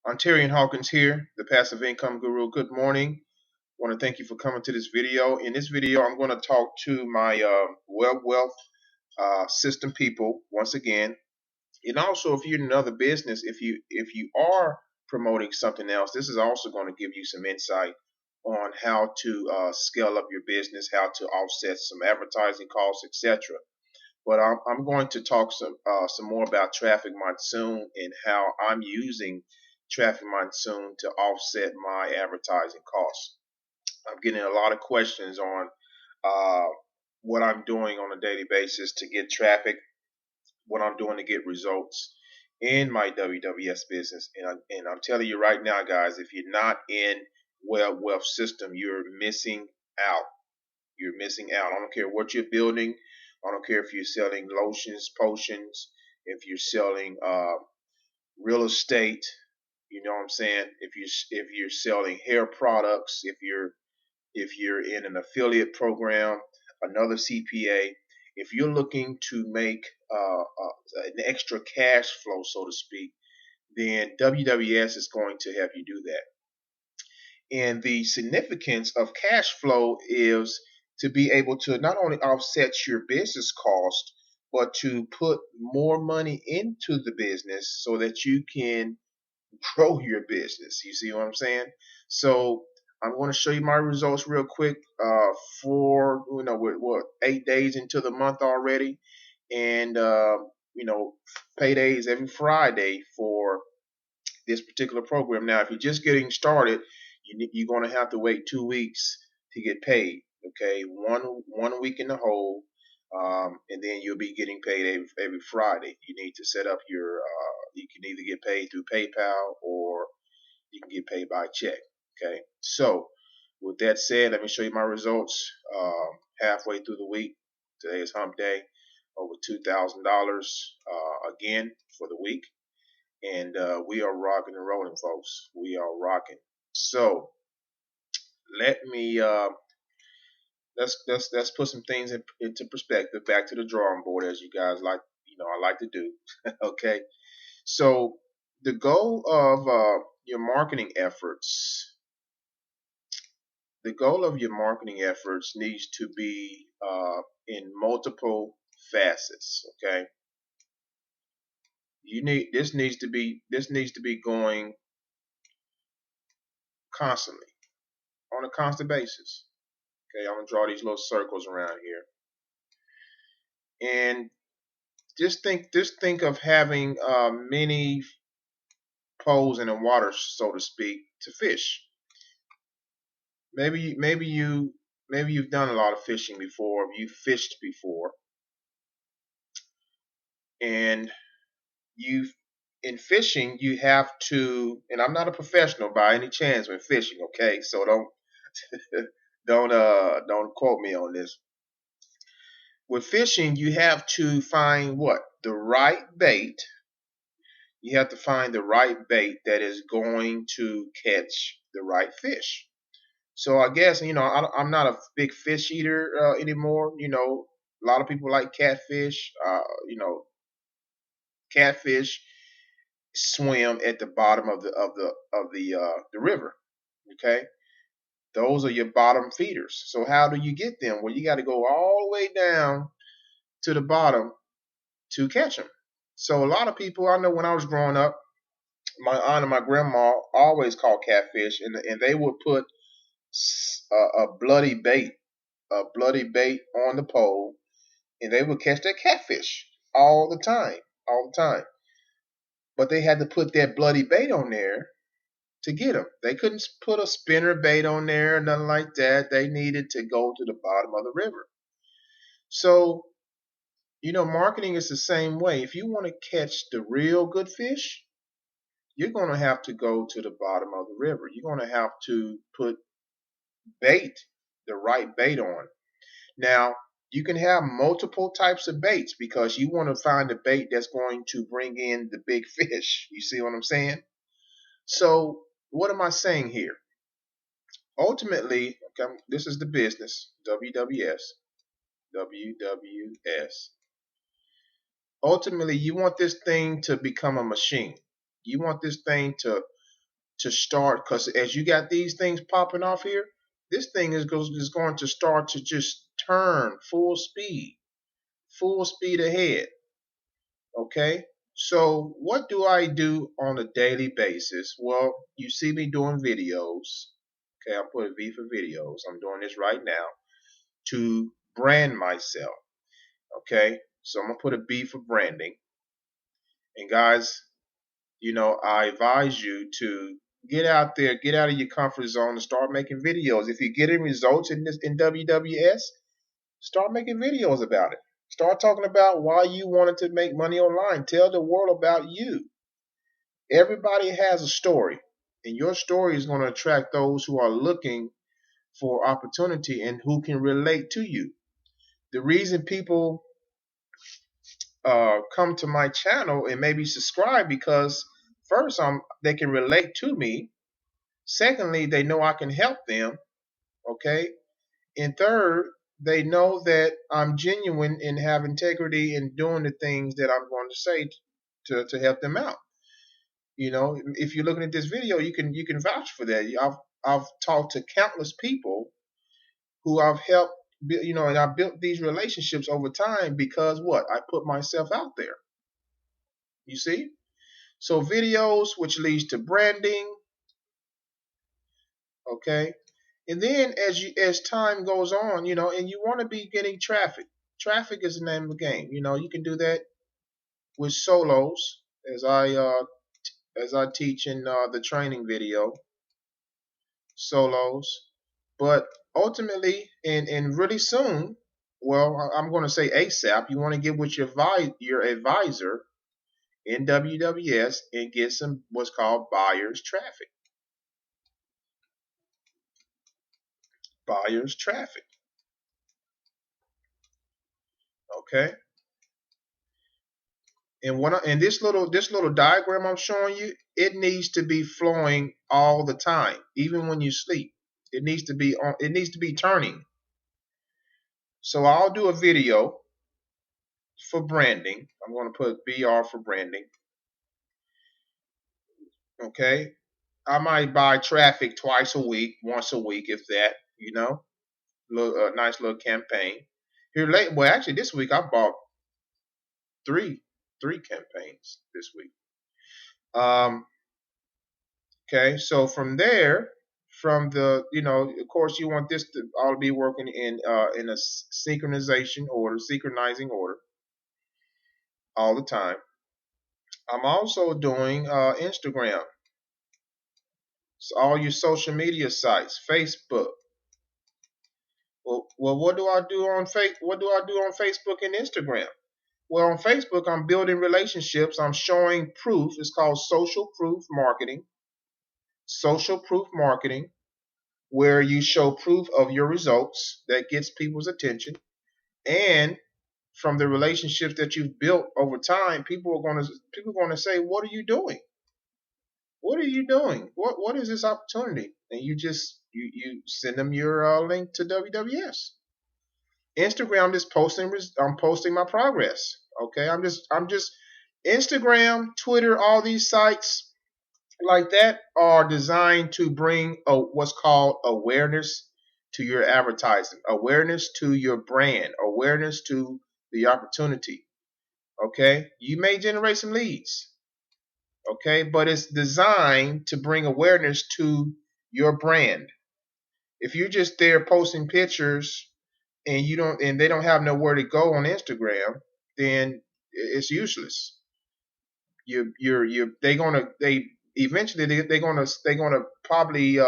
Ontarian Hawkins here, the passive income guru. Good morning. I want to thank you for coming to this video. In this video, I'm going to talk to my web wealth system people once again. And also, if you're in another business, if you are promoting something else, this is also going to give you some insight on how to scale up your business, how to offset some advertising costs, etc. But I'm going to talk some more about traffic monsoon and how I'm using traffic monsoon to offset my advertising costs. I'm getting a lot of questions on uh, what I'm doing on a daily basis to get traffic, what I'm doing to get results in my WWS business. And I'm telling you right now, guys, if you're not in wealth system, you're missing out. You're missing out. I don't care what you're building. I don't care if you're selling lotions, potions, if you're selling real estate. You know what I'm saying? If you're selling hair products, if you're in an affiliate program, another CPA, if you're looking to make an extra cash flow, so to speak, then WWS is going to help you do that. And the significance of cash flow is to be able to not only offset your business cost, but to put more money into the business so that you can grow your business. You see what I'm saying? So I'm going to show you my results real quick. For we're what 8 days into the month already, and paydays every Friday for this particular program. Now, if you're just getting started, you're going to have to wait 2 weeks to get paid. Okay, one week in the hole, and then you'll be getting paid every Friday. You need to set up your. You can either get paid through PayPal or you can get paid by check. Okay, so with that said, let me show you my results. Halfway through the week, today is Hump Day. Over $2,000 again for the week. And we are rocking and rolling, folks. We are rocking. So let me let's put some things into perspective. Back to the drawing board, as you guys like. I like to do. Okay. So the goal of your marketing efforts, the goal of your marketing efforts needs to be in multiple facets. Okay. This needs to be going constantly on a constant basis. Okay, I'm gonna draw these little circles around here, and just think of having many poles in the water, so to speak, to fish. Maybe you've done a lot of fishing before. You fished before, and you in fishing you have to. And I'm not a professional by any chance when fishing. Okay, so don't don't quote me on this. With fishing, you have to find what the right bait. You have to find the right bait that is going to catch the right fish. So I guess I'm not a big fish eater anymore. A lot of people like catfish. Catfish swim at the bottom of the river. Okay, those are your bottom feeders. So how do you get them? Well, you got to go all the way down to the bottom to catch them. So a lot of people I know when I was growing up, my aunt and my grandma always caught catfish, and they would put a bloody bait on the pole, and they would catch that catfish all the time, all the time. But they had to put that bloody bait on there to get them. They couldn't put a spinner bait on there, nothing like that. They needed to go to the bottom of the river. So, marketing is the same way. If you want to catch the real good fish, you're going to have to go to the bottom of the river. You're going to have to put bait, the right bait on. Now, you can have multiple types of baits because you want to find a bait that's going to bring in the big fish. You see what I'm saying? So, what am I saying here? Ultimately, okay, this is the business, WWS, WWS. Ultimately, you want this thing to become a machine. You want this thing to to start, because as you got these things popping off here, this thing is going to start to just turn full speed ahead. Okay, so what do I do on a daily basis? Well, you see me doing videos. Okay, I'll put a V for videos. I'm doing this right now to brand myself. Okay, so I'm gonna put a B for branding. And guys, I advise you to get out there, get out of your comfort zone, and start making videos. If you're getting results in WWS, start making videos about it. Start talking about why you wanted to make money online. Tell the world about you. Everybody has a story, and your story is going to attract those who are looking for opportunity and who can relate to you. The reason people come to my channel and maybe subscribe, because first, they can relate to me. Secondly, they know I can help them. Okay, and third, they know that I'm genuine and have integrity in doing the things that I'm going to say to help them out. If you're looking at this video, you can vouch for that. I've talked to countless people who I've helped, and I built these relationships over time because what? I put myself out there. You see? So videos, which leads to branding, okay? And then as time goes on, and you want to be getting traffic. Traffic is the name of the game. You can do that with solos, as I teach in the training video, solos. But ultimately, and really soon, well, I'm going to say ASAP, you want to get with your advisor in WWS and get some what's called buyer's traffic. Buyer's traffic. Okay. And this little diagram I'm showing you, it needs to be flowing all the time, even when you sleep. It needs to be on. It needs to be turning. So I'll do a video for branding. I'm going to put BR for branding. Okay. I might buy traffic twice a week, once a week, if that. Nice little campaign. Well, actually, this week I bought three campaigns this week. Okay, so from there, from the, of course, you want this to all be working in a synchronizing order all the time. I'm also doing Instagram, so all your social media sites, Facebook. Well, what do I do on Facebook and Instagram? Well, on Facebook, I'm building relationships. I'm showing proof. It's called social proof marketing. Social proof marketing, where you show proof of your results that gets people's attention. And from the relationships that you've built over time, people are going to say, "What are you doing? What are you doing? What is this opportunity?" And you send them your link to WWS. Instagram, I'm posting my progress. Okay, I'm just Instagram, Twitter, all these sites like that are designed to bring what's called awareness to your advertising, awareness to your brand, awareness to the opportunity. Okay, you may generate some leads. Okay, but it's designed to bring awareness to your brand. If you're just there posting pictures and they don't have nowhere to go on Instagram, then it's useless. They eventually they're gonna probably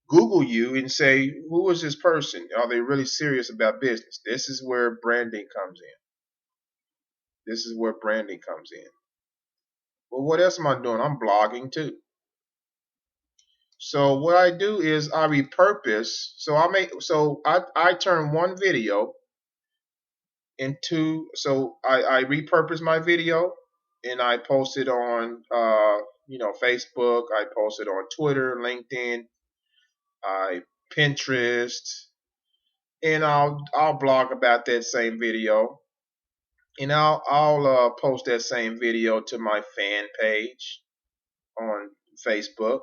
Google you and say, who is this person? Are they really serious about business? This is where branding comes in. This is where branding comes in. Well, what else am I doing? I'm blogging too. So what I do is I repurpose. I turn one video into, so I repurpose my video and I post it on Facebook. I post it on Twitter, LinkedIn, Pinterest, and I'll blog about that same video, and I'll post that same video to my fan page on Facebook,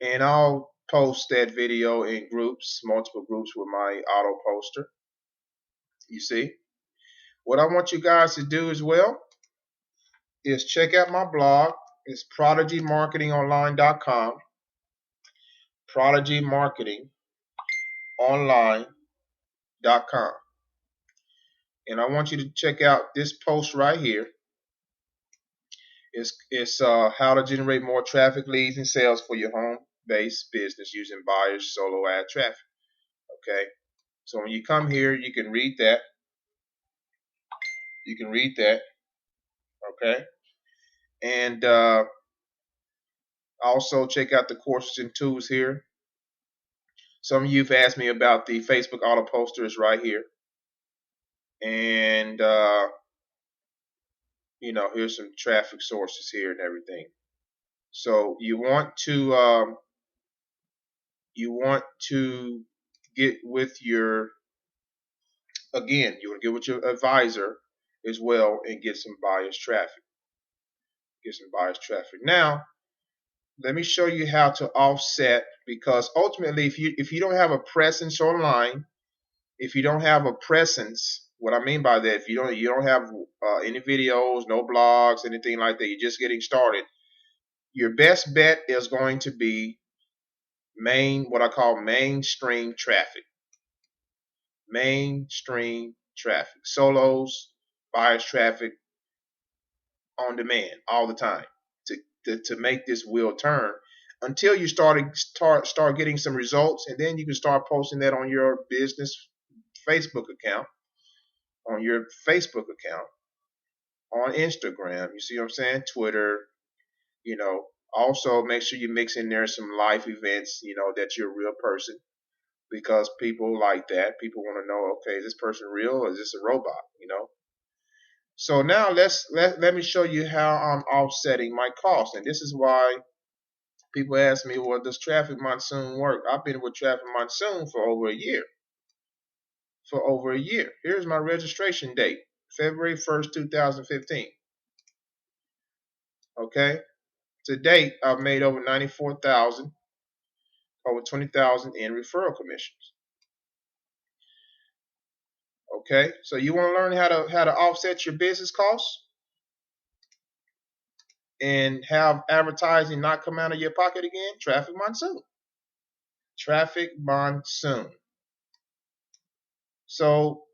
and I'll post that video in groups, multiple groups with my auto poster. You see, what I want you guys to do as well is check out my blog. It's prodigymarketingonline.com, prodigymarketingonline.com. And I want you to check out this post right here. It's how to generate more traffic, leads, and sales for your home-based business using buyers solo ad traffic. Okay, so when you come here, you can read that. You can read that. Okay, and also check out the courses and tools here. Some of you have asked me about the Facebook auto posters right here, and you know, here's some traffic sources here and everything. So you want to get with your, again, you want to get with your advisor as well and get some buyers traffic. Get some buyers traffic. Now, let me show you how to offset, because ultimately, if you don't have a presence online, if you don't have a presence, what I mean by that, if you don't have any videos, no blogs, anything like that, you're just getting started, your best bet is going to be what I call mainstream traffic. Mainstream traffic. Solos, buyers traffic, on demand, all the time, to make this wheel turn until you start getting some results, and then you can start posting that on your business Facebook account, on Instagram. You see what I'm saying? Twitter. You know, also make sure you mix in there some live events, you know, that you're a real person, because people like that. People want to know, okay, is this person real or is this a robot? You know. So now let me show you how I'm offsetting my costs, and this is why people ask me, well, does Traffic Monsoon work? I've been with Traffic Monsoon for over a year. Here's my registration date, February 1st, 2015. Okay. To date, I've made over $94,000, over $20,000 in referral commissions. Okay. So you want to learn how to offset your business costs and have advertising not come out of your pocket again? Traffic Monsoon. Traffic Monsoon. So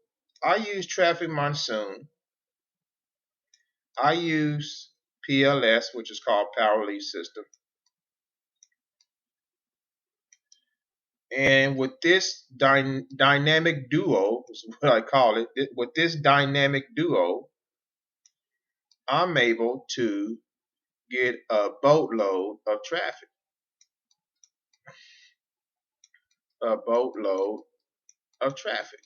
I use Traffic Monsoon. I use PLS, which is called Power Lead System. And with this dynamic duo, is what I call it, with this dynamic duo, I'm able to get a boatload of traffic. A boatload of traffic.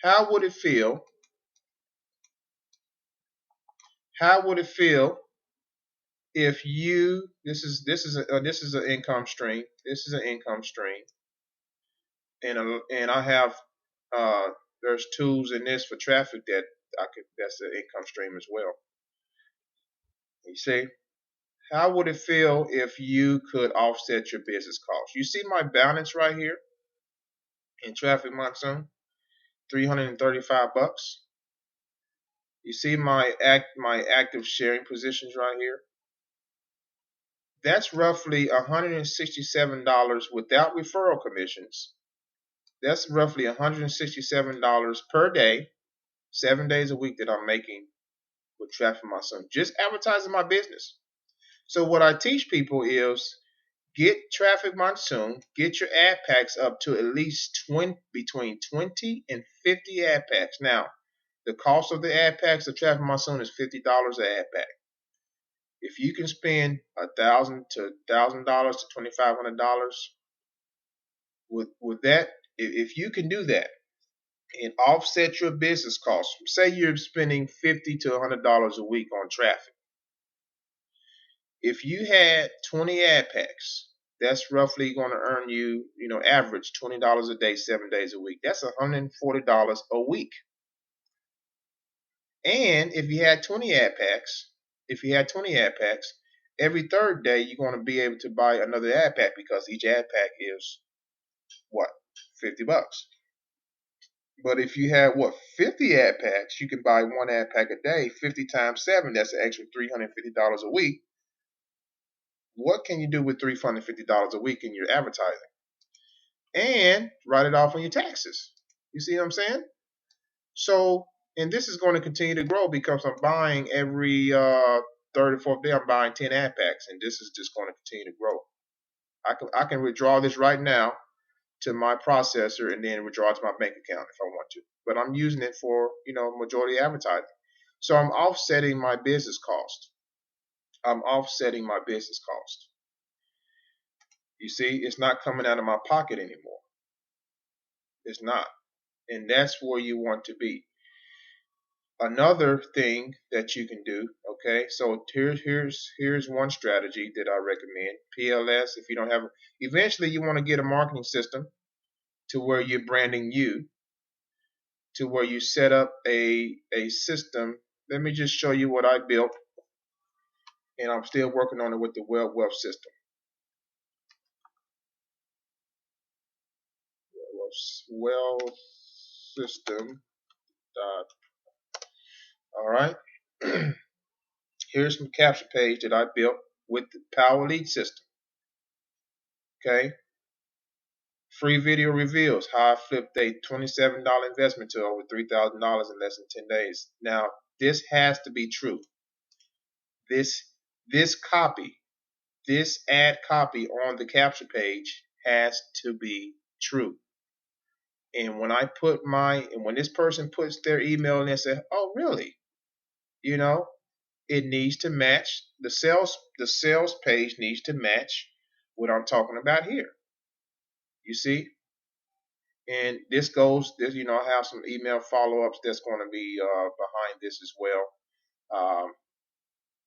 How would it feel? How would it feel if you, this is an income stream. This is an income stream, and I have there's tools in this for traffic that that's an income stream as well. You see, how would it feel if you could offset your business costs? You see my balance right here in Traffic Monsoon, $335. You see my active sharing positions right here. That's roughly $167 without referral commissions. That's roughly $167 per day, 7 days a week that I'm making with Traffic Monsoon, just advertising my business. So what I teach people is get Traffic Monsoon, get your ad packs up to at least between 20 and 50 ad packs. Now, the cost of the ad packs of Traffic Monsoon is $50 an ad pack. If you can spend $1,000 to $2,500 with that, if you can do that and offset your business costs, say you're spending $50 to $100 a week on traffic. If you had 20 ad packs, that's roughly going to earn you, average $20 a day, 7 days a week. That's $140 a week. And if you had 20 ad packs, Every third day, you're going to be able to buy another ad pack because each ad pack is what, $50. But if you have 50 ad packs, you can buy one ad pack a day. 50 times 7, that's an extra $350 a week. What can you do with $350 a week in your advertising? And write it off on your taxes. You see what I'm saying? So, and this is going to continue to grow because I'm buying every third or fourth day. I'm buying 10 ad packs, and this is just going to continue to grow. I can withdraw this right now to my processor and then withdraw it to my bank account if I want to. But I'm using it for majority advertising. So I'm offsetting my business cost. I'm offsetting my business cost. You see, it's not coming out of my pocket anymore. It's not. And that's where you want to be. Another thing that you can do, okay, so here's one strategy that I recommend. PLS, if you don't have, eventually you want to get a marketing system to where you're branding you, to where you set up a system. Let me just show you what I built, and I'm still working on it with the wealth system. Wealth system. All right. Here's some capture page that I built with the Power Lead system. Okay. Free video reveals how I flipped a $27 investment to over $3,000 in less than 10 days. Now, this has to be true. This copy, this ad copy on the capture page has to be true. And when when this person puts their email in and says, "Oh, really?" It needs to match the sales page needs to match what I'm talking about here. You see? And this I have some email follow-ups that's going to be behind this as well,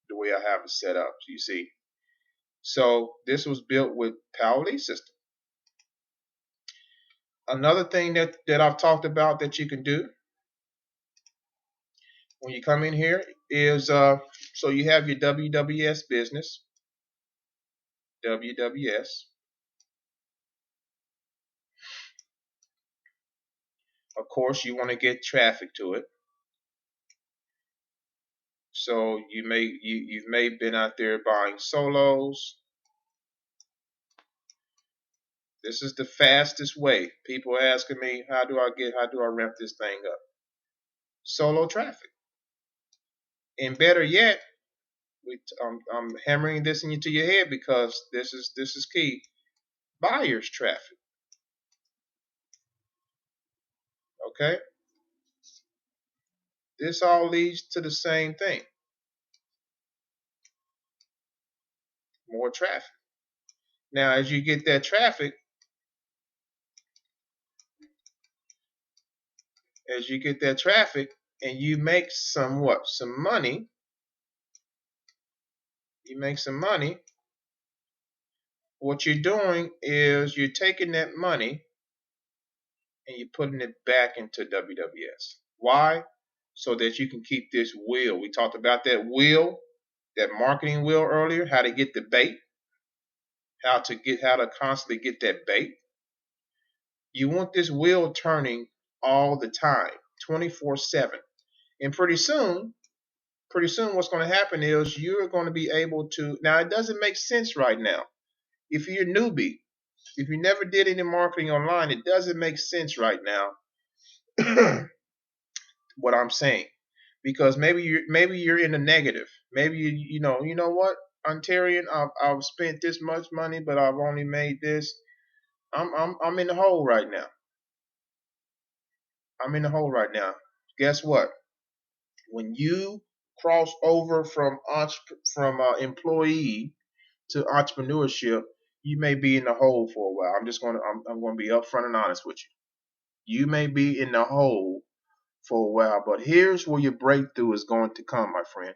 the way I have it set up. You see, so this was built with Power Lead System. Another thing that I've talked about that you can do when you come in here is so you have your WWS business, WWS. Of course, you want to get traffic to it. So you've may been out there buying solos. This is the fastest way. People are asking me, how do I ramp this thing up? Solo traffic. And better yet, I'm hammering this into your head because this is key. Buyers traffic. Okay? This all leads to the same thing. More traffic. Now, as you get that traffic, and you make some money, what you're doing is you're taking that money and you're putting it back into WWS. Why? So that you can keep this wheel. We talked about that wheel, that marketing wheel earlier, how to get the bait, how to constantly get that bait. You want this wheel turning all the time, 24/7. And pretty soon what's going to happen is you're going to be able to, now it doesn't make sense right now. If you're a newbie, if you never did any marketing online, it doesn't make sense right now what I'm saying, because maybe you're in the negative. Maybe you know what, Ontarian, I've spent this much money, but I've only made this. I'm in the hole right now. Guess what? When you cross over from employee to entrepreneurship, you may be in the hole for a while. I'm going to be upfront and honest with you. You may be in the hole for a while, but here's where your breakthrough is going to come, my friend.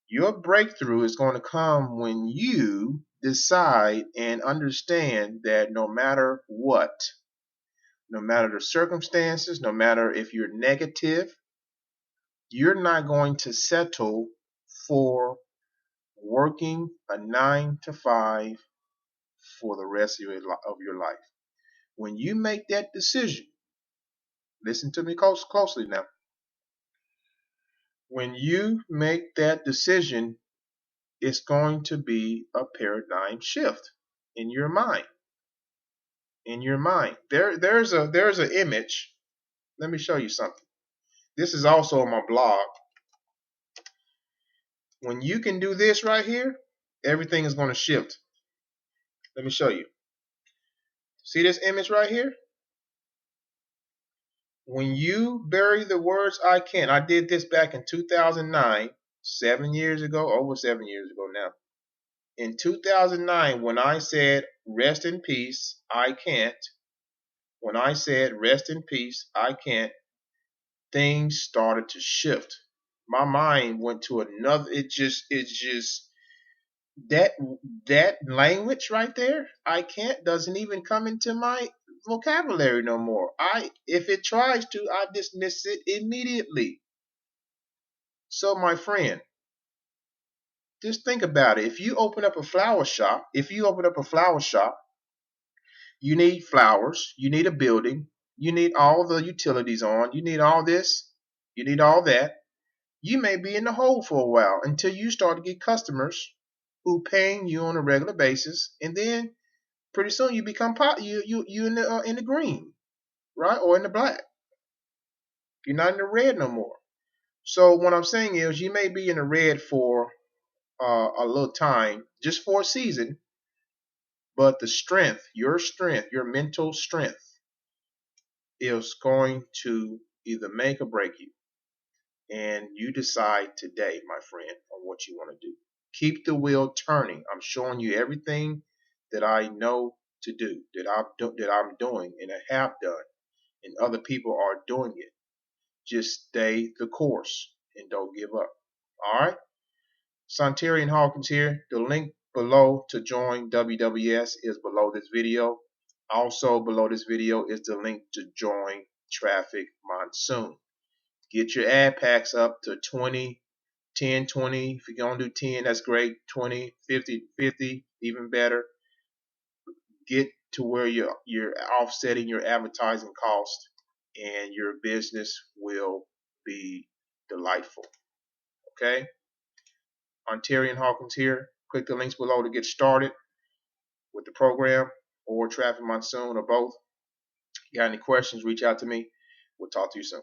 Your breakthrough is going to come when you decide and understand that no matter what, no matter the circumstances, no matter if you're negative, you're not going to settle for working a 9 to 5 for the rest of your life. When you make that decision, listen to me closely now. When you make that decision, it's going to be a paradigm shift in your mind. In your mind, there's an image. Let me show you something. This is also on my blog. When you can do this right here, everything is going to shift. Let me show you. See this image right here? When you bury the words I can, I did this back in 2009, 7 years ago, over 7 years ago now. In 2009, when I said rest in peace, I can't, when I said rest in peace, I can't, things started to shift. My mind went to another, it's just that language right there, I can't, doesn't even come into my vocabulary no more. If it tries to, I dismiss it immediately. So my friend, just think about it. If you open up a flower shop, you need flowers, you need a building, you need all the utilities on, you need all this, you need all that. You may be in the hole for a while until you start to get customers who paying you on a regular basis, and then pretty soon you become you in the green, right, or in the black. You're not in the red no more. So what I'm saying is, you may be in the red for a little time, just for a season, but the strength, your mental strength, is going to either make or break you. And you decide today, my friend, on what you want to do. Keep the wheel turning. I'm showing you everything that I know to do, that I'm doing and I have done, and other people are doing it. Just stay the course and don't give up. All right? Ontarian Hawkins here. The link below to join WWS is below this video. Also below this video is the link to join Traffic Monsoon. Get your ad packs up to 20, 10, 20. If you're going to do 10, that's great. 20, 50, 50, even better. Get to where you're offsetting your advertising cost, and your business will be delightful. Okay? Ontarian Hawkins here. Click the links below to get started with the program, or Traffic Monsoon, or both. If you got any questions, reach out to me. We'll talk to you soon.